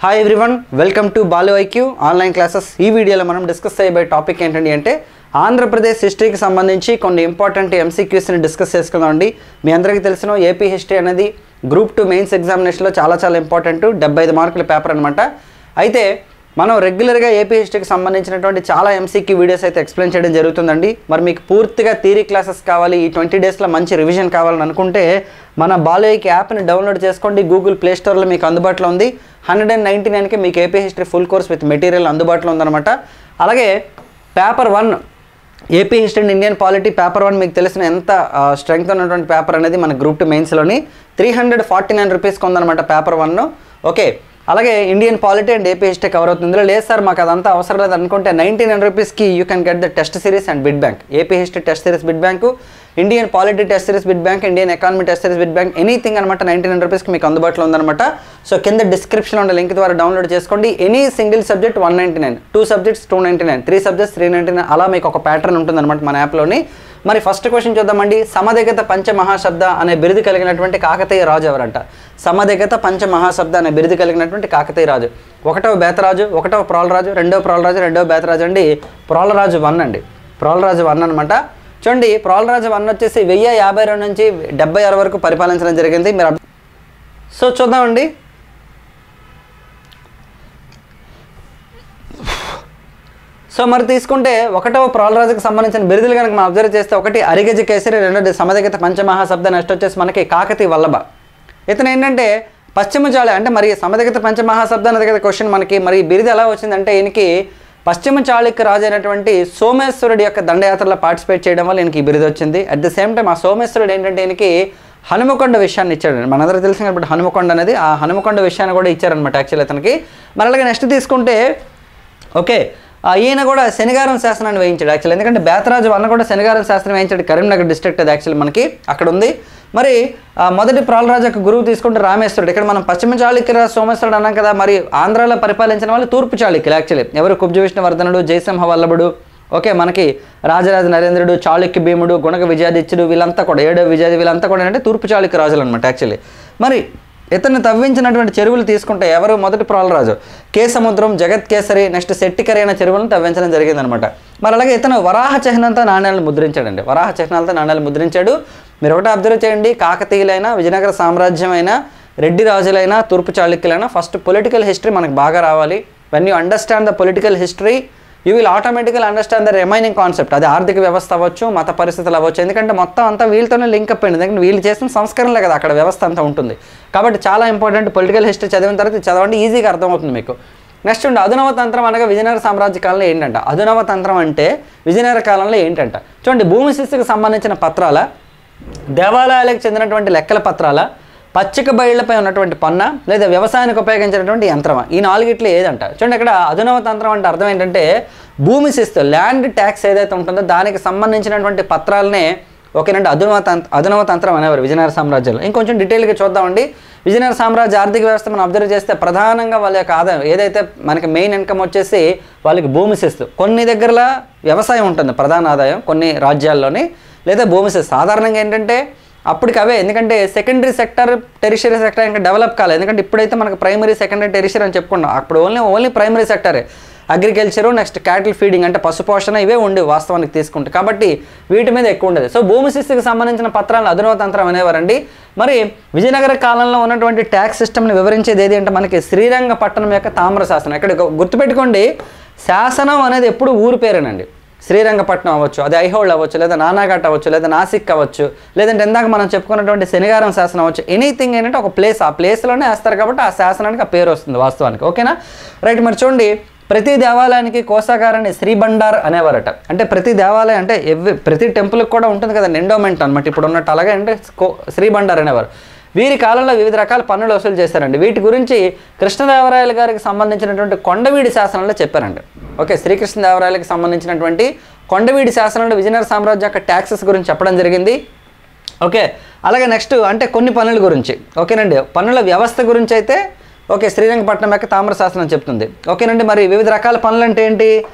Hi everyone, welcome to Balu IQ online classes. ఈ వీడియోలో మనం డిస్కస్ చేయబోయే టాపిక్ ఏంటండి అంటే ఆంధ్రప్రదేశ్ హిస్టరీకి సంబంధించి కొన్ని ఇంపార్టెంట్ ఎంసీక్యూస్ని డిస్కస్ చేసుకుందామండి. మీ అందరికీ తెలిసిన ఏపీ హిస్టరీ అనేది గ్రూప్ 2 మెయిన్స్ ఎగ్జామినేషన్లో చాలా ఇంపార్టెంట్ 75 మార్కుల పేపర్ అనమాట. అయితే మనం రెగ్యులర్గా ఏపీ హిస్టరీకి సంబంధించినటువంటి చాలా ఎంసీక్యూ వీడియోస్ అయితే ఎక్స్ప్లెయిన్ చేయడం జరుగుతుందండి. మరి మీకు పూర్తిగా థియరీ క్లాసెస్ కావాలి, ఈ 20 డేస్లో మంచి రివిజన్ కావాలని అనుకుంటే మన బాలు ఐక్యూ యాప్ని డౌన్లోడ్ చేసుకోండి. గూగుల్ ప్లే స్టోర్లో మీకు అందుబాటులో ఉంది. 199కి మీకు AP history full course with material అందుబాటులో ఉందన్నమాట. అలాగే paper 1 AP history and Indian polity paper 1 మీకు తెలిసిన ఎంత స్ట్రెంగ్త్ ఉన్నటువంటి పేపర్ అనేది మన గ్రూప్ 2 మెయిన్స్లోని 349 రూపీస్కి ఉందన్నమాట పేపర్ 1. ఓకే, అలాగే Indian polity and AP history cover అవుతుంది. ఇందులో లేదు సార్ మాకు అదంతా అవసరం లేదు అనుకుంటే 99 రూపీస్కి you can get the test series and bit bank. AP history test series bit bank, Indian polity test series bit bank, Indian economy test series bit bank, anything అనమాట 99 రూపీస్కి మీకు అందుబాటులో ఉందన్నమాట. సో కింద డిస్క్రిప్షన్లో ఉన్న లింక్ ద్వారా డౌన్లోడ్ చేసుకోండి. Any single subject 199, 2 subjects 299, 3 subjects 399, అలా మీకు ఒక ప్యాటర్న్ ఉంటుందన్నమాట మన యాప్లోని. మరి ఫస్ట్ క్వశ్చన్ చూద్దామండి. సమధిగత పంచమహాశబ్ద అనే బిరుదు కలిగినటువంటి కాకతీయ రాజు ఎవరంట? సమధిగత పంచమహాశబ్ద అనే బిరుదు కలిగినటువంటి కాకతీయ రాజు. 1వ బేతరాజు, 1వ ప్రోలరాజు, 2వ ప్రోలరాజు, 2వ బేతరాజు అండి. ప్రోలరాజు 1 అండి. ప్రోలరాజు 1 అనమాట. చూడండి, ప్రోలరాజు 1 వచ్చేసి 1052 నుంచి 76 వరకు పరిపాలించడం జరిగింది. మీరు సో చూద్దామండి. సో మరి తీసుకుంటే 1వ ప్రోలరాజుకి సంబంధించిన బిరుదులు కనుక మనం అబ్జర్వ్ చేస్తే 1 అరిగజ కేసరి, 2 సమధిగత పంచమహాశబ్ద, నెక్స్ట్ వచ్చేసి మనకి కాకతీయ వల్లభ. ఇతను ఏంటంటే పశ్చిమ చాళుక్య అంటే మరి సమధిగత పంచమహాశబ్ద అనేది కదా క్వశ్చన్ మనకి. మరి బిరుదు ఎలా వచ్చిందంటే ఈయనకి పశ్చిమ చాళుక్య రాజు అయినటువంటి సోమేశ్వరుడి యొక్క దండయాత్రలో పార్టిసిపేట్ చేయడం వల్ల ఈయనకి ఈ బిరుదు వచ్చింది. అట్ ద సేమ్ టైం ఆ సోమేశ్వరుడు ఏంటంటే ఈయనకి హనుమకొండ విషయాన్ని ఇచ్చాడు. మనందరూ తెలిసిన కాబట్టి హనుమకొండ అనేది ఆ హనుమకొండ విషయాన్ని కూడా ఇచ్చారనమాట యాక్చువల్లీ అతనికి. మరి అలాగే నెక్స్ట్ తీసుకుంటే ఓకే, ఈయన కూడా శనిగారం శాసనాన్ని వేయించాడు యాక్చువల్లీ. ఎందుకంటే బేతరాజు 1 కూడా శనిగారం శాసనం వేయించాడు. కరీంనగర్ డిస్ట్రిక్ట్ అది యాక్చువల్లీ మనకి అక్కడ ఉంది. మరి మొదటి ప్రోలరాజు యొక్క గురువు తీసుకుంటే రామేశ్వరుడు. ఇక్కడ మనం పశ్చిమ చాళుక్య సోమేశ్వరుడు అన్నాం కదా. మరి ఆంధ్రాలో పరిపాలించిన వాళ్ళు తూర్పు చాళుక్యులు యాక్చువల్లీ. ఎవరు? కుబ్జ విష్ణువర్ధనుడు, జయసింహ వల్లభుడు, ఓకే, మనకి రాజరాజ నరేంద్రుడు, చాళుక్య భీముడు, గుణక విజయాదిత్యుడు, వీళ్ళంతా కూడా 7వ విజయాది వీళ్ళంతా కూడా అంటే తూర్పు చాళుక్య రాజులు అనమాట యాక్చువల్లీ. మరి ఇతన్ని తవ్వించినటువంటి చెరువులు తీసుకుంటే ఎవరు? మొదటి ప్రోలరాజు కేసముద్రం, జగత్ కేసరి, నెక్స్ట్ శెట్టికరి అయిన చెరువులను తవ్వించడం జరిగిందనమాట. మరి అలాగే ఇతను వరాహ చిహ్నంతో నాణ్యాలను ముద్రించాడండి. వరాహ చిహ్నాలతో నాణ్యాలు ముద్రించాడు. మీరు ఒకటి అబ్జర్వ్ చేయండి, కాకతీయులైనా, విజయనగర సామ్రాజ్యం అయినా, రెడ్డి రాజులైనా, తూర్పు చాళుక్యులైనా ఫస్ట్ పొలిటికల్ హిస్టరీ మనకు బాగా రావాలి. When you understand the political history you will automatically understand the remaining concept. అది ఆర్థిక వ్యవస్థ అవ్వచ్చు, మత పరిస్థితులు అవ్వచ్చు. ఎందుకంటే మొత్తం అంతా వీళ్ళతోనే లింక్ అప్ అయింది. ఎందుకంటే వీళ్ళు చేసిన సంస్కరణలే కదా అక్కడ వ్యవస్థ అంతా ఉంటుంది. కాబట్టి చాలా ఇంపార్టెంట్. పొలిటికల్ హిస్టరీ చదివిన తర్వాత చదవండి, ఈజీగా అర్థమవుతుంది మీకు. నెక్స్ట్ ఉండి అధునవ తంత్రం అనగా విజయనగర సామ్రాజ్య కాలంలో ఏంటంట? అధునవ తంత్రం అంటే విజయనగర కాలంలో ఏంటంట? చూడండి, భూమి శిస్తుకు సంబంధించిన పత్రాల, దేవాలయాలకు చెందినటువంటి లెక్కల పత్రాల, పచ్చిక బయళ్లపై ఉన్నటువంటి పన్న, లేదా వ్యవసాయానికి ఉపయోగించినటువంటి యంత్రమా, ఈ 4 ఏదంట? చూడండి, ఇక్కడ అధునవ తంత్రం అంటే అర్థం ఏంటంటే భూమి శిస్తు, ల్యాండ్ ట్యాక్స్ ఏదైతే ఉంటుందో దానికి సంబంధించినటువంటి పత్రాలనే ఓకేనండి అధునవ తంత్రం అనేవారు విజయనగర సామ్రాజ్యంలో. ఇంకొంచెం డీటెయిల్గా చూద్దామండి. విజయనగర సామ్రాజ్య ఆర్థిక వ్యవస్థ మనం అబ్జర్వ్ చేస్తే ప్రధానంగా వాళ్ళ యొక్క ఆదాయం ఏదైతే మనకి మెయిన్ ఇన్కమ్ వచ్చేసి వాళ్ళకి భూమి శిస్తు. కొన్ని దగ్గరలో వ్యవసాయం ఉంటుంది ప్రధాన ఆదాయం, కొన్ని రాజ్యాల్లోని, లేదా భూమి శిస్తు. సాధారణంగా ఏంటంటే అప్పటికి అవే, ఎందుకంటే సెకండరీ సెక్టర్, టెరిషరీ సెక్టర్ ఇంకా డెవలప్ కాలేదు. ఎందుకంటే ఇప్పుడైతే మనకు ప్రైమరీ, సెకండరీ, టెరిషరీ అని చెప్పుకున్నాం. అప్పుడు ఓన్లీ ప్రైమరీ సెక్టరే. అగ్రికల్చరు, నెక్స్ట్ క్యాటిల్ ఫీడింగ్ అంటే పశుపోషణ, ఇవే ఉండేవి వాస్తవానికి తీసుకుంటే. కాబట్టి వీటి మీద ఎక్కువ ఉండేది. సో భూమి శిస్తుకి సంబంధించిన పత్రాలను అధునవ తంత్రం అనేవారండి. మరి విజయనగర కాలంలో ఉన్నటువంటి ట్యాక్స్ సిస్టమ్ని వివరించేది ఏది అంటే మనకి శ్రీరంగపట్టణం యొక్క తామ్ర శాసనం. ఇక్కడ గుర్తుపెట్టుకోండి, శాసనం అనేది ఎప్పుడు ఊరు పేరేనండి. శ్రీరంగపట్నం అవ్వచ్చు, అది ఐహోల్ అవ్వచ్చు, లేదా నానాఘాట్ అవ్వచ్చు, లేదా నాసిక్ అవ్వచ్చు, లేదంటే ఇందాక మనం చెప్పుకున్నటువంటి శనిగారం శాసనం అవ్వచ్చు. ఎనీథింగ్ ఏంటంటే ఒక ప్లేస్, ఆ ప్లేస్లోనే వేస్తారు కాబట్టి ఆ శాసనానికి ఆ పేరు వస్తుంది వాస్తవానికి. ఓకేనా, రైట్. మరి చూడండి, ప్రతి దేవాలయానికి కోశాగారాన్ని శ్రీబండార్ అనేవారట. అంటే ప్రతి దేవాలయం అంటే ప్రతి టెంపుల్కి కూడా ఉంటుంది కదా ఎండోమెంట్ అనమాట ఇప్పుడు ఉన్నట్టు, అలాగే అంటే శ్రీబండార్ అనేవారు. వీరి కాలంలో వివిధ రకాల పన్నులు వసూలు చేశారండి. వీటి గురించి కృష్ణదేవరాయల గారికి సంబంధించినటువంటి కొండవీడి శాసనంలో చెప్పారండి. ఓకే, శ్రీకృష్ణదేవరాయలకు సంబంధించినటువంటి కొండవీడి శాసనంలో విజయనగర సామ్రాజ్యం యొక్క ట్యాక్సెస్ గురించి చెప్పడం జరిగింది. ఓకే, అలాగే నెక్స్ట్ అంటే కొన్ని పన్నుల గురించి. ఓకేనండి, పన్నుల వ్యవస్థ గురించి అయితే ఓకే శ్రీరంగపట్నం యొక్క తామ్ర శాసనం చెప్తుంది. ఓకేనండి, మరి వివిధ రకాల పనులు అంటే ఏంటి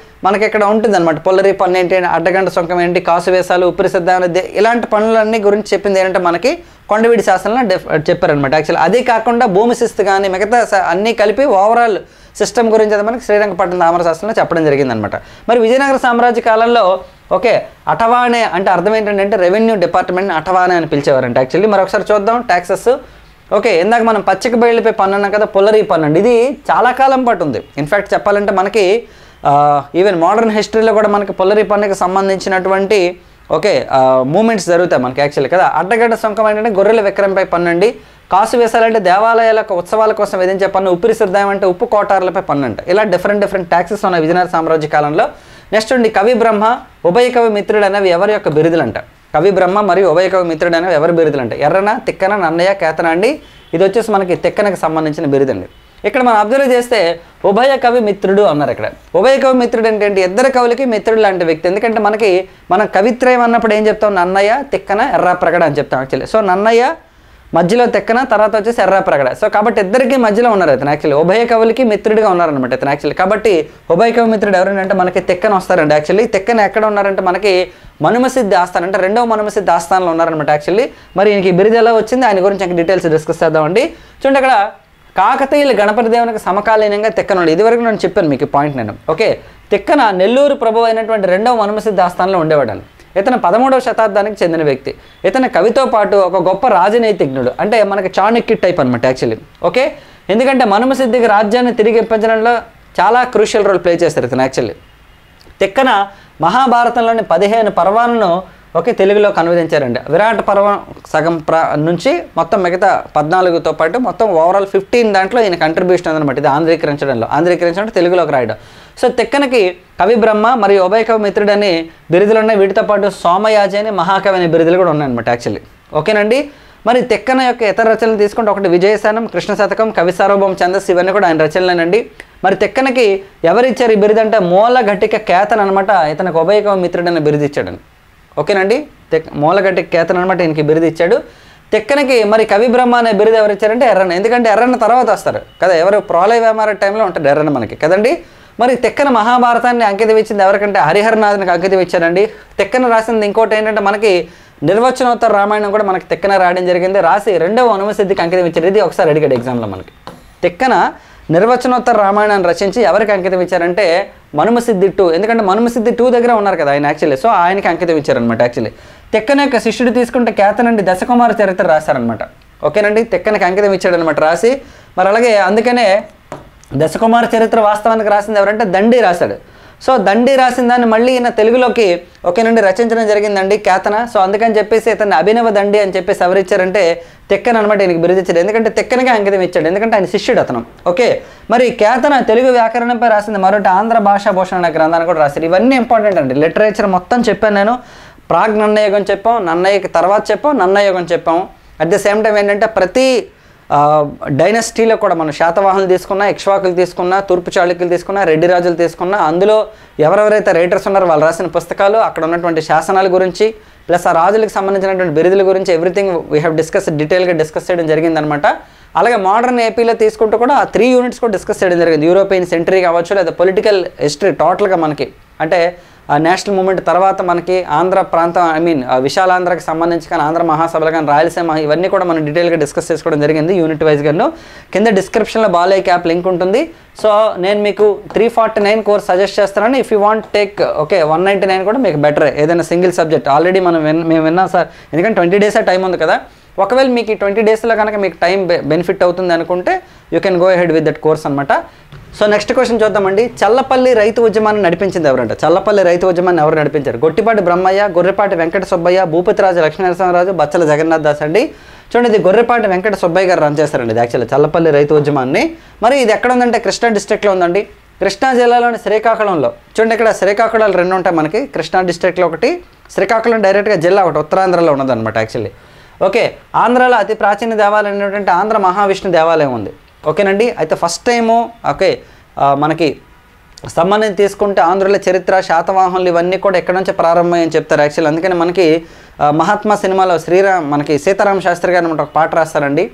మనకి ఇక్కడ ఉంటుంది అనమాట. పొల్లరి పన్ను ఏంటి, అడ్డగంట సొంకం ఏంటి, కాసు వేసాలు, ఉప్పిరి సిద్ధాన్ని, ఇలాంటి పనులన్నీ గురించి చెప్పింది ఏంటంటే మనకి కొండవీడి శాసనంలో చెప్పారనమాట. యాక్చువల్లీ అదే కాకుండా భూమి శిస్తు కానీ మిగతా అన్నీ కలిపి ఓవరాల్ సిస్టమ్ గురించి అది మనకి శ్రీరంగపట్నం తామ్రశాస్త్రంలో చెప్పడం జరిగిందనమాట. మరి విజయనగర సామ్రాజ్య కాలంలో ఓకే అటవానే అంటే అర్థం ఏంటంటే రెవెన్యూ డిపార్ట్మెంట్ని అటవానే అని పిలిచేవారంట. యాక్చువల్లీ మరొకసారి చూద్దాం ట్యాక్సెస్. ఓకే ఇందాక మనం పచ్చిక బయలుపై పన్ను అన్నాం కదా, పుల్లరీ పన్ను అండి. ఇది చాలా కాలం పాటు ఉంది. ఇన్ఫ్యాక్ట్ చెప్పాలంటే మనకి ఈవెన్ మోడర్న్ హిస్టరీలో కూడా మనకి పుల్లరీ పన్నుకి సంబంధించినటువంటి ఓకే మూమెంట్స్ జరుగుతాయి మనకి యాక్చువల్లీ కదా. అడ్డగడ్డ సుంకం ఏంటంటే గొర్రెల విక్రయంపై పన్ను అండి. కాసు వేసాలంటే దేవాలయాల ఉత్సవాల కోసం విధించే పన్ను. ఉప్పిరి సిద్ధాయం అంటే ఉప్పు కోటార్లపై పన్ను అంట. ఇలా డిఫరెంట్ ట్యాక్సెస్ ఉన్నాయి విజయనగర సామ్రాజ్య కాలంలో. నెక్స్ట్ ఉండి కవి బ్రహ్మ ఉభయ కవి మిత్రుడు అనేవి ఎవరి యొక్క బిరుదులు అంట. కవి బ్రహ్మ మరియు ఉభయ కవి మిత్రుడు అనేవి ఎవరి బిరుదులు అంట. ఎర్రన, తిక్కన, నన్నయ్య, కేతన అండి. ఇది వచ్చేసి మనకి తిక్కనకి సంబంధించిన బిరుదండి. ఇక్కడ మనం అబ్జర్వ్ చేస్తే ఉభయ కవి మిత్రుడు అన్నారు. ఇక్కడ ఉభయ కవి మిత్రుడు అంటే ఏంటి? ఇద్దరు కవులకి మిత్రుడు లాంటి వ్యక్తి. ఎందుకంటే మనం కవిత్రయం అన్నప్పుడు ఏం చెప్తాం? నన్నయ్య, తిక్కన, ఎర్రాప్రగడ అని చెప్తాం యాక్చువల్లీ. సో నన్నయ్య మధ్యలో తిక్కన, తర్వాత వచ్చేసి ఎర్రాప్రగడ. సో కాబట్టి ఇద్దరికి మధ్యలో ఉన్నారు ఇతను యాక్చువల్లీ. ఉభయ కవులకి మిత్రుడిగా ఉన్నారనమాట ఇతను యాక్చువల్లీ. కాబట్టి ఉభయ కవి మిత్రుడు ఎవరంటే మనకి తిక్కన వస్తారండి యాక్చువల్లీ. తిక్కన ఎక్కడ ఉన్నారంటే మనకి మనుమసిద్ధి ఆస్థానం అంటే రెండవ మనుమసిద్ధి ఆస్థానంలో ఉన్నారనమాట యాక్చువల్లీ. మరి ఈయనకి బిరుదు ఎలా వచ్చింది ఆయన గురించి ఇంకా డీటెయిల్స్ డిస్కస్ చేద్దామండి. చూడండి అక్కడ కాకతీయులు గణపతి దేవునికి సమకాలీనంగా తిక్కనుడు. ఇదివరకు నేను చెప్పాను మీకు పాయింట్ నేను. ఓకే తిక్కన నెల్లూరు ప్రభు అయినటువంటి రెండవ మనుమసిద్ధి ఆస్థానంలో ఉండేవాడు. ఇతను 13వ శతాబ్దానికి చెందిన వ్యక్తి. ఇతను కవితో పాటు ఒక గొప్ప రాజనైతిజ్ఞుడు. అంటే మనకి చాణక్య టైప్ అనమాట యాక్చువల్లీ. ఓకే ఎందుకంటే మనుమసిద్ధికి రాజ్యాన్ని తిరిగి ఇప్పించడంలో చాలా క్రూషియల్ రోల్ ప్లే చేస్తారు ఇతను యాక్చువల్లీ. తిక్కన మహాభారతంలోని 15 పర్వాలను ఓకే తెలుగులోకి అనువదించారండి. విరాట పర్వం సగం నుంచి మొత్తం మిగతా 14తో పాటు మొత్తం ఓవరాల్ 15 దాంట్లో ఈయన కంట్రిబ్యూషన్ ఉందన్నమాట. ఇది ఆంధ్రీకరించడం తెలుగులోకి రాయడం. సో తిక్కనకి కవి బ్రహ్మ మరియు ఉభయ కవి మిత్రుడు అని బిరుదులు ఉన్నాయి. వీటితో పాటు సోమయాజి అని మహాకవి అనే బిరుదులు కూడా ఉన్నాయన్నమాట యాక్చువల్లీ. ఓకేనండి. మరి తిక్కన యొక్క ఇతర రచనలు తీసుకుంటే ఒకటి విజయశానం, కృష్ణ శతకం, కవి సార్వభౌమ ఛందస్సు ఇవన్నీ కూడా ఆయన రచనలేనండి. మరి తిక్కనకి ఎవరిచ్చారు ఈ బిరుదు అంటే మూలఘటిక కేతన్ అనమాట. ఇతనికి ఉభయ కవి మిత్రుడు అనే బిరుదు ఇచ్చాడని. ఓకేనండి. మూలగట్టి కేతన్ అనమాట ఈయనకి బిరుదు ఇచ్చాడు. తిక్కనకి మరి కవి బ్రహ్మ అనే బిరుదు ఎవరు ఇచ్చారంటే ఎర్రన్న. ఎందుకంటే ఎర్రన్న తర్వాత వస్తారు కదా, ఎవరు ప్రోలయ వ్యామార టైంలో ఉంటాడు ఎర్రన్న మనకి కదండి. మరి తిక్కన మహాభారతాన్ని అంకితం ఇచ్చింది ఎవరికంటే హరిహరనాథ్నికి అంకితం ఇచ్చారండి. తిక్కన రాసింది ఇంకోటి ఏంటంటే మనకి నిర్వచనోత్తర రామాయణం కూడా మనకి తిక్కన రాయడం జరిగింది. రాసి రెండవ మనుమసిద్ధికి అంకితం ఇచ్చారు. ఇది ఒకసారి అడిగాడు ఎగ్జామ్లో మనకి. తిక్కన నిర్వచనోత్తర రామాయణాన్ని రచించి ఎవరికి అంకితం ఇచ్చారంటే మనుమసిద్ధి 2. ఎందుకంటే మనుమసిద్ధి 2 దగ్గర ఉన్నారు కదా ఆయన యాక్చువల్లీ. సో ఆయనకి అంకితం ఇచ్చారనమాట యాక్చువల్లీ. తిక్కన యొక్క శిష్యుడు తీసుకుంటే కేతనండి దశకుమార చరిత్ర రాశారనమాట. ఓకేనండి. తిక్కనకి అంకితం ఇచ్చాడనమాట రాసి. మరి అలాగే అందుకనే దశకుమార చరిత్ర వాస్తవానికి రాసింది ఎవరంటే దండి రాశాడు. సో దండి రాసిన దాన్ని మళ్ళీ ఈయన తెలుగులోకి ఓకేనండి రచించడం జరిగిందండి కేతన. సో అందుకని చెప్పేసి ఇతన్ని అభినవ దండి అని చెప్పేసి ఎవరిచ్చారంటే తిక్కన అనమాట ఈయనకి బిరుదు ఇచ్చాడు. ఎందుకంటే తిక్కనకి అంకితం ఇచ్చాడు, ఎందుకంటే ఆయన శిష్యుడు అతను. ఓకే మరి కేతన తెలుగు వ్యాకరణంపై రాసింది మరొకటి ఆంధ్ర భాషా భూషణ అనే గ్రంథాన్ని కూడా రాశారు. ఇవన్నీ ఇంపార్టెంట్ అండి. లిటరేచర్ మొత్తం చెప్పాను నేను. ప్రాగ్ నన్నయుగం చెప్పాం, నన్నయ్యకి తర్వాత చెప్పాం, నన్నయుగం చెప్పాం. అట్ ద సేమ్ టైం ఏంటంటే ప్రతి డైనస్టీలో కూడా మనం శాతవాహనులు తీసుకున్నా, ఇక్ష్వాకులు తీసుకున్నా, తూర్పు చాళుక్యులు తీసుకున్నా, రెడ్డి రాజులు తీసుకున్నా, అందులో ఎవరెవరైతే రైటర్స్ ఉన్నారో వాళ్ళు రాసిన పుస్తకాలు, అక్కడ ఉన్నటువంటి శాసనాల గురించి ప్లస్ ఆ రాజులకు సంబంధించినటువంటి బిరుదుల గురించి ఎవ్రీథింగ్ వీ హ్యావ్ డీటెయిల్గా డిస్కస్ చేయడం జరిగిందనమాట. అలాగే మోడర్న్ ఏపీలో తీసుకుంటూ కూడా 3 యూనిట్స్ కూడా డిస్కస్ చేయడం జరిగింది. యూరోపియన్ సెంటరీ కావచ్చు, లేదా పొలిటికల్ హిస్టరీ టోటల్గా మనకి అంటే నేషనల్ మూమెంట్ తర్వాత మనకి ఆంధ్ర ప్రాంతం విశాలాంధ్రకి సంబంధించి కానీ ఆంధ్ర మహాసభలు కానీ రాయలసీమ ఇవన్నీ కూడా మనం డీటెయిల్గా డిస్కస్ చేసుకోవడం జరిగింది యూనిట్ వైజ్గాను. కింద డిస్క్రిప్షన్లో బాలయ్య క్యాప్ లింక్ ఉంటుంది. సో నేను మీకు 349 కోర్స్ సజెస్ట్ చేస్తున్నాను. If you want take okay 199 కూడా మీకు బెటర్. ఏదైనా సింగిల్ సబ్జెక్ట్ ఆల్రెడీ మేము విన్నాం సార్, ఎందుకంటే 20 డేసే టైం ఉంది కదా. ఒకవేళ మీకు ఈ 20 డేస్లో కనుక మీకు టైం బెనిఫిట్ అవుతుంది అనుకుంటే you can go ahead with that course అనమాట. సో నెక్స్ట్ క్వశ్చన్ చూద్దామండి. చల్లపల్లి రైతు ఉద్యమాన్ని నడిపించింది ఎవరంట? చల్లపల్లి రైతు ఉద్యమాన్ని ఎవరు నడిపించారు? గొట్టిపాటి బ్రహ్మయ్య, గొర్రెపాటి వెంకట సుబ్బయ్య, భూపతిరాజు లక్ష్మీనరసింహరాజు, బచ్చల జగన్నాథ్ దాస్ అండి. చూడండి ఇది గొర్రెపాటి వెంకట సుబ్బయ్య గారు రన్ చేస్తారండి ఇది యాక్చువల్లీ చల్లపల్లి రైతు ఉద్యమాన్ని. మరి ఇది ఎక్కడ ఉందంటే కృష్ణా డిస్ట్రిక్ట్లో ఉందండి. కృష్ణా జిల్లాలోని శ్రీకాకుళంలో. చూడండి ఇక్కడ శ్రీకాకుళాలు 2 ఉంటాయి మనకి. కృష్ణా డిస్ట్రిక్ట్లో ఒకటి, శ్రీకాకుళం డైరెక్ట్గా జిల్లా ఒకటి ఉత్తరాంధ్రలో ఉన్నదన్నమాట యాక్చువల్లీ. ఓకే ఆంధ్రాలో అతి ప్రాచీన దేవాలయం ఏంటంటే ఆంధ్ర మహావిష్ణు దేవాలయం ఉంది. ఓకేనండి. అయితే ఫస్ట్ టైము ఓకే మనకి సంబంధించి తీసుకుంటే ఆంధ్రుల చరిత్ర శాతవాహనులు ఇవన్నీ కూడా ఎక్కడి నుంచి ప్రారంభమని చెప్తారు యాక్చువల్లీ. అందుకని మనకి మహాత్మా సినిమాలో మనకి సీతారామ శాస్త్రి గారు ఒక పాట రాస్తారండి.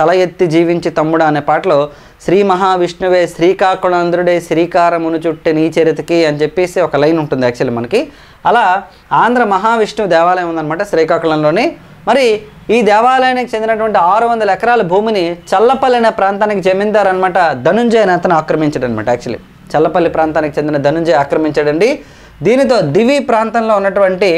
తల ఎత్తి జీవించి తమ్ముడు అనే పాటలో శ్రీ మహావిష్ణువే శ్రీకాకుళాంధ్రుడే శ్రీకారమును చుట్టె నీ చరితకి అని చెప్పేసి ఒక లైన్ ఉంటుంది యాక్చువల్లీ మనకి. అలా ఆంధ్ర మహావిష్ణువు దేవాలయం ఉందన్నమాట శ్రీకాకుళంలోని. మరి ఈ దేవాలయానికి చెందినటువంటి 600 ఎకరాల భూమిని చల్లపల్లి అనే ప్రాంతానికి జమీందార్ అనమాట ధనుంజయ అనే అతను ఆక్రమించాడు అనమాట. యాక్చువల్లీ చల్లపల్లి ప్రాంతానికి చెందిన ధనుంజయ ఆక్రమించాడండి. దీనితో దివి ప్రాంతంలో ఉన్నటువంటి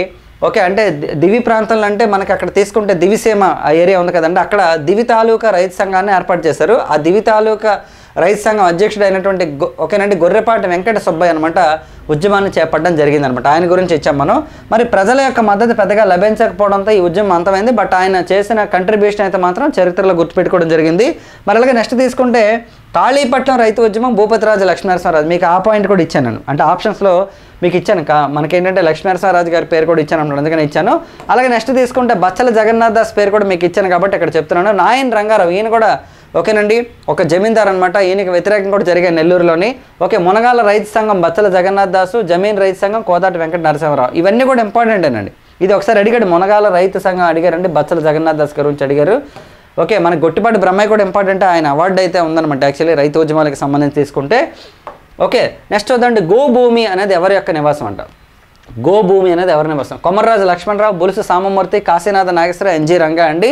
అంటే దివి ప్రాంతంలో అంటే మనకి అక్కడ తీసుకుంటే దివిసీమ ఆ ఏరియా ఉంది కదండి, అక్కడ దివి తాలూకా రైతు సంఘాన్ని ఏర్పాటు చేశారు. ఆ దివి తాలూకా రైతు సంఘం అధ్యక్షుడు అయినటువంటి ఓకేనండి గొర్రెపాటి వెంకట సుబ్బయ్య అనమాట ఉద్యమాన్ని చేపట్టడం జరిగిందనమాట. ఆయన గురించి ఇచ్చాం మనం. మరి ప్రజల యొక్క మద్దతు పెద్దగా లభించకపోవడంతో ఈ ఉద్యమం అంతమైంది. బట్ ఆయన చేసిన కంట్రిబ్యూషన్ అయితే మాత్రం చరిత్రలో గుర్తుపెట్టుకోవడం జరిగింది. మరి అలాగే నెక్స్ట్ తీసుకుంటే కాళీపట్నం రైతు ఉద్యమం భూపతిరాజు లక్ష్మీనరసింహరాజు, మీకు ఆ పాయింట్ కూడా ఇచ్చాను నేను, అంటే ఆప్షన్స్లో మీకు ఇచ్చాను. మనకేంటంటే లక్ష్మీనరసింహరాజు గారి పేరు కూడా ఇచ్చాను అన్నాడు, అందుకని ఇచ్చాను. అలాగే నెక్స్ట్ తీసుకుంటే బచ్చల జగన్నాథ్ దాస్ పేరు కూడా మీకు ఇచ్చాను కాబట్టి ఇక్కడ చెప్తున్నాను. నాయన్ రంగారావు, ఈయన కూడా ఓకేనండి ఒక జమీందార్ అనమాట. ఈయనకి వ్యతిరేకం కూడా జరిగాయి నెల్లూరులోని. మునగాల రైతు సంఘం బచ్చల జగన్నాథ్ దాసు, జమీన్ రైతు సంఘం కోదాటి వెంకట నరసింహరావు, ఇవన్నీ కూడా ఇంపార్టెంటేనండి. ఇది ఒకసారి అడిగాడు, మునగాల రైతు సంఘం అడిగారండి, బచ్చల జగన్నాథ్ దాస్ గురించి అడిగారు. మనకి గొట్టిపాటి బ్రహ్మయ్య కూడా ఇంపార్టెంట్, ఆయన అవార్డు అయితే ఉందన్నమాట యాక్చువల్లీ రైతు ఉద్యమాలకు సంబంధించి తీసుకుంటే. నెక్స్ట్ వద్దండి గోభూమి అనేది ఎవరి యొక్క నివాసం అంట. గోభూమి అనేది ఎవరి నివాసం? కొమర్రాజు లక్ష్మణరావు, బులుసు సామమూర్తి, కాశీనాథ నాగేశ్వర, ఎన్జి రంగా అండి.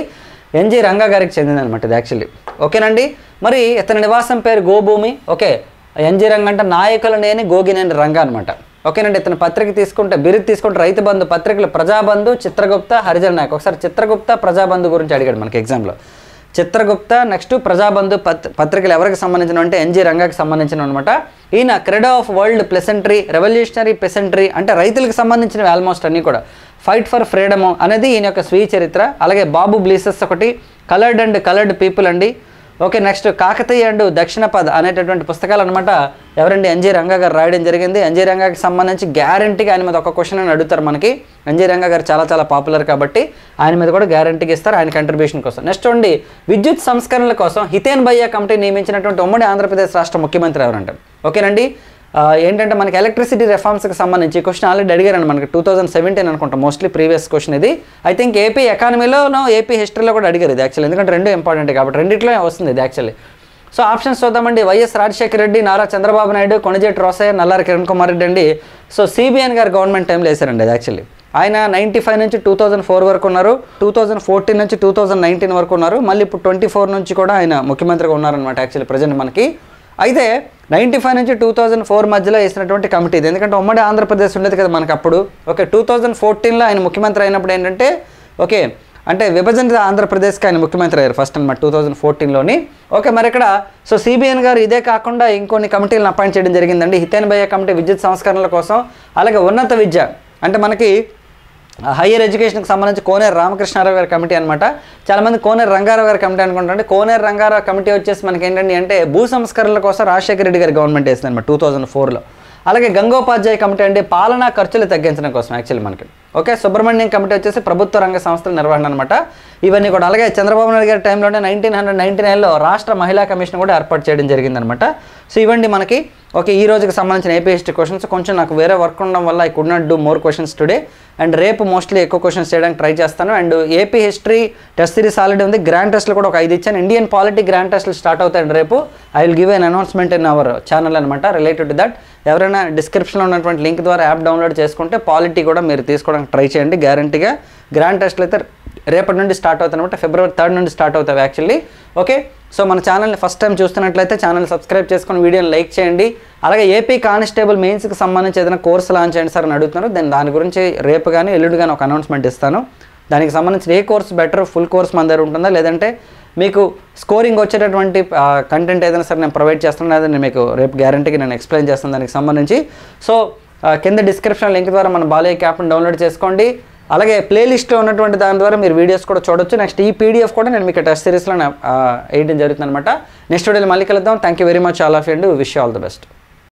ఎన్జి రంగా గారికి చెందిందనమాట ఇది యాక్చువల్లీ. ఓకేనండి. మరి ఇతని నివాసం పేరు గోభూమి. ఎన్జి రంగా అంటే నాయకుల నేని గోగినేని రంగా అనమాట. ఓకేనండి. ఇతని పత్రిక తీసుకుంటే బిరుదు తీసుకుంటే రైతు బంధు పత్రికలు ప్రజాబంధు, చిత్రగుప్త, హరిజన నాయక్. ఒకసారి చిత్రగుప్త ప్రజాబంధు గురించి అడిగాడు మనకి ఎగ్జామ్లో. చిత్రగుప్త నెక్స్ట్ ప్రజాబంధు పత్రికలు ఎవరికి సంబంధించిన అంటే ఎన్జి రంగాకి సంబంధించిన అనమాట. ఈయన క్రెడో ఆఫ్ వరల్డ్ ప్లెసెంట్రీ, రెవల్యూషనరీ ప్లెసెంట్రీ అంటే రైతులకు సంబంధించినవి ఆల్మోస్ట్ అన్నీ కూడా. ఫైట్ ఫర్ ఫ్రీడమ్ అనేది ఈయన యొక్క స్వీయ చరిత్ర. అలాగే బాబు బ్లీసెస్ ఒకటి, కలర్డ్ అండ్ కలర్డ్ పీపుల్ అండి. నెక్స్ట్ కాకతీయ అండ్ దక్షిణపద్ అనేటటువంటి పుస్తకాలు అనమాట ఎవరండి ఎన్జి రంగా గారు రాయడం జరిగింది. ఎన్జి రంగాకి సంబంధించి గ్యారంటీగా ఆయన మీద ఒక క్వశ్చన్ అని అడుగుతారు మనకి. ఎన్జి రంగా గారు చాలా చాలా పాపులర్ కాబట్టి ఆయన మీద కూడా గ్యారంటీగా ఇస్తారు ఆయన కంట్రిబ్యూషన్ కోసం. నెక్స్ట్ అండి విద్యుత్ సంస్కరణల కోసం హితేన్ భయ్యా కమిటీ నియమించినటువంటి ఉమ్మడి ఆంధ్రప్రదేశ్ రాష్ట్ర ముఖ్యమంత్రి ఎవరంటారు? ఓకేనండి. ఏంటంటే మనకి ఎలక్ట్రిసిటీ రిఫార్మ్స్కి సంబంధించి క్వశ్చన్ ఆల్రెడీ అడిగారండి మనకి 2017 అనుకుంటాం మోస్ట్లీ ప్రీవియస్ క్వశ్చన్ ఇది. ఐ థింక్ ఏపీ ఎకానమీలోనో ఏపీ హిస్టరీలో కూడా అడిగారు ఇది యాక్చువల్లీ, ఎందుకంటే రెండు ఇంపార్టెంట్ కాబట్టి రెండిట్లో వస్తుంది ఇది యాక్చువల్లీ. సో ఆప్షన్స్ చూద్దామండి. వైఎస్ రాజశేఖర రెడ్డి, నారా చంద్రబాబు నాయుడు, కొణిజేటి రోసయ్య, నల్లారి కిరణ్ కుమార్ రెడ్డి అండి. సో సిబిఎన్ గారు గవర్నమెంట్ టైంలో వేశారండి అది యాక్చువల్లీ. ఆయన 95 నుంచి 2004 వరకు ఉన్నారు, 2014 నుంచి 2019 వరకు ఉన్నారు, మళ్ళీ ఇప్పుడు 24 నుంచి కూడా ఆయన ముఖ్యమంత్రిగా ఉన్నారనమాట యాక్చువల్లీ ప్రజెంట్ మనకి. అయితే 95 నుంచి 2004 మధ్యలో వేసినటువంటి కమిటీ ఇది, ఎందుకంటే ఉమ్మడి ఆంధ్రప్రదేశ్ ఉండేది కదా మనకు అప్పుడు. 2014లో ఆయన ముఖ్యమంత్రి అయినప్పుడు ఏంటంటే అంటే విభజన ఆంధ్రప్రదేశ్కి ఆయన ముఖ్యమంత్రి అయ్యారు ఫస్ట్ అనమాట 2014లోని. మరి ఇక్కడ సో సిబిఎన్ గారు ఇదే కాకుండా ఇంకొన్ని కమిటీలను అపాయింట్ చేయడం జరిగిందండి. హితేన్ భయ్యా కమిటీ విద్యుత్ సంస్కరణల కోసం, అలాగే ఉన్నత విద్య అంటే మనకి హైయర్ ఎడ్యుకేషన్కి సంబంధించి కోనేరు రామకృష్ణారావు గారి కమిటీ అనమాట. చాలామంది కోనేరు రంగారావు గారి కమిటీ అనుకుంటారంటే కోనేరు రంగారావు కమిటీ వచ్చేసి మనకి ఏంటంటే అంటే భూ సంస్కరణల కోసం రాజశేఖర రెడ్డి గారి గవర్నమెంట్ వేసింది అనమాట 2004లో. అలాగే గంగోపాధ్యాయ కమిటీ అంటే పాలనా ఖర్చులు తగ్గించడం కోసం యాక్చువల్లీ మనకి. సుబ్రహ్మణ్యం కమిటీ వచ్చేసి ప్రభుత్వ రంగ సంస్థల నిర్వహణ అనమాట. ఇవన్నీ కూడా. అలాగే చంద్రబాబు నాయుడు గారి టైంలోనే 1999లో రాష్ట్ర మహిళా కమిషన్ కూడా ఏర్పాటు చేయడం జరిగిందనమాట. సో ఇవ్వండి మనకి ఈ రోజుకి సంబంధించిన ఏపీ హిస్టరీ క్వశ్చన్స్. కొంచెం నాకు వేరే వర్క్ ఉండడం వల్ల I could not do more questions today. And రేపు మోస్ట్లీ ఎక్కువ క్వశ్చన్స్ చేయడానికి ట్రై చేస్తాను. And AP history test series already ఉంది, గ్రాండ్ టెస్ట్లు కూడా ఒక 5 ఇచ్చాను. ఇండియన్ పాలిటీ గ్రాండ్ టెస్ట్లు స్టార్ట్ అవుతాయండి రేపు. I will give an announcement in our channel అనమాట రిలేటెడ్ టు దట్. ఎవరైనా డిస్క్రిప్షన్లో ఉన్నటువంటి లింక్ ద్వారా యాప్ డౌన్లోడ్ చేసుకుంటే పాలిటీ కూడా మీరు తీసుకోవడానికి ట్రై చేయండి. గ్యారంటీగా గ్రాండ్ టెస్ట్లు అయితే రేపటి నుండి స్టార్ట్ అవుతాయి అనమాట. February 3rd నుండి స్టార్ట్ అవుతాయి యాక్చువల్లీ. సో మన ఛానల్ని ఫస్ట్ టైం చూస్తున్నట్లయితే ఛానల్ సబ్స్క్రైబ్ చేసుకొని వీడియోని లైక్ చేయండి. అలాగే ఏపీ కానిస్టేబుల్ మెయిన్స్కి సంబంధించి ఏదైనా కోర్స్ లాంచ్ చేయండి సార్ అని అడుగుతున్నారు. దాని గురించి రేపు కానీ ఎల్లుండి కానీ ఒక అనౌన్స్మెంట్ ఇస్తాను. దానికి సంబంధించిన ఏ కోర్స్ బెటర్, ఫుల్ కోర్స్ మన దగ్గర ఉంటుందా లేదంటే మీకు స్కోరింగ్ వచ్చేటటువంటి కంటెంట్ ఏదైనా సరే నేను ప్రొవైడ్ చేస్తున్నాను, అదే నేను మీకు రేపు గ్యారంటీగా నేను ఎక్స్ప్లెయిన్ చేస్తాను దానికి సంబంధించి. సో కింద డిస్క్రిప్షన్ లింక్ ద్వారా మన బాలయ్య యాప్ని డౌన్లోడ్ చేసుకోండి. అలాగే ప్లేలిస్ట్లో ఉన్నటువంటి దాని ద్వారా మీరు వీడియోస్ కూడా చూడొచ్చు. నెక్స్ట్ ఈ పీడిఎఫ్ కూడా నేను మీకు టెస్ట్ సిరీస్లో వేయడం జరుగుతుంది అనమాట. నెక్స్ట్ వీడియోలో మళ్ళీ కలుద్దాం. Thank you very much all of you and wish you all the best.